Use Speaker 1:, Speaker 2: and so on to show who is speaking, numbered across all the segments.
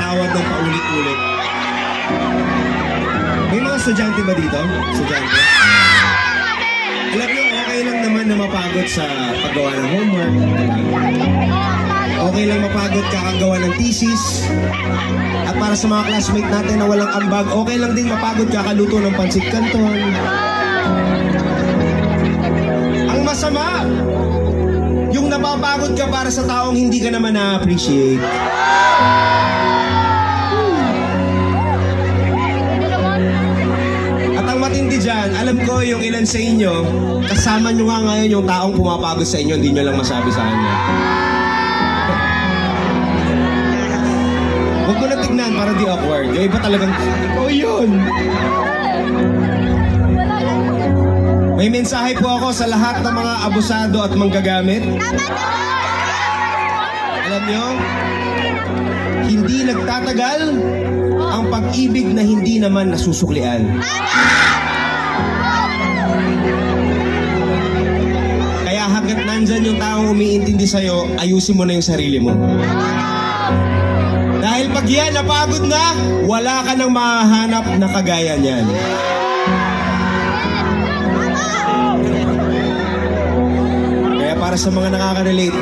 Speaker 1: pinapatawad ng paulit-ulit. May mga estudyante ba dito? Estudyante? Alam nyo, okay lang naman na mapagod sa paggawa ng homework. Okay lang mapagod kakagawa ng thesis. At para sa mga classmate natin na walang ambag, okay lang din mapagod kakaluto ng pancit canton. Ang masama, yung napapagod ka para sa taong hindi ka naman na-appreciate. At ang matindi dyan, alam ko yung ilan sa inyo, kasama nyo nga ngayon yung taong pumapagod sa inyo, hindi nyo lang masabi sa kanya. Huwag mo na tignan para di awkward. Yung iba talagang, ikaw yun. May mensahe po ako sa lahat ng mga abusado at manggagamit. Alam nyo, hindi nagtatagal ang pag-ibig na hindi naman nasusuklian. Kaya hanggat nandyan yung taong umiintindi sa'yo, ayusin mo na yung sarili mo. Dahil pag yan napagod na, wala ka nang mahahanap na kagaya niyan. Kaya para sa mga nakaka-relate,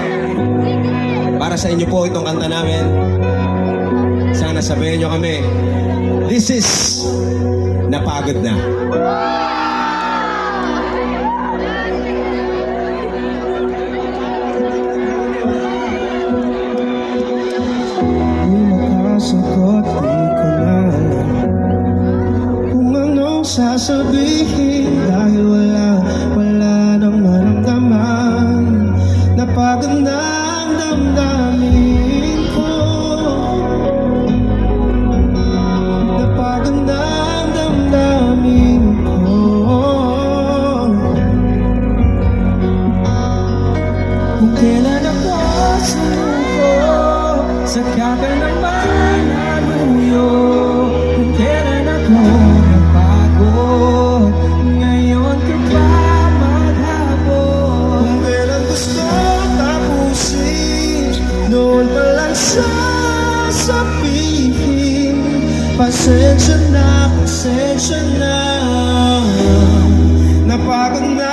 Speaker 1: para sa inyo po itong kanta namin, sana sabihin nyo kami, this is Napagod Na. Sagot, di ko na alam kung anong sasabihin dahil wala nang maramdaman. Napagod na ang damdamin ko. Napagod na ang damdamin ko. Kung kailan ako sumuko, saka ka naman naluyo. Kung kailan ako napagod, ngayon ka pa maghabol. Kung kailan gusto tapusin, noon pa lang sasabihin, pasensya na, napagod na.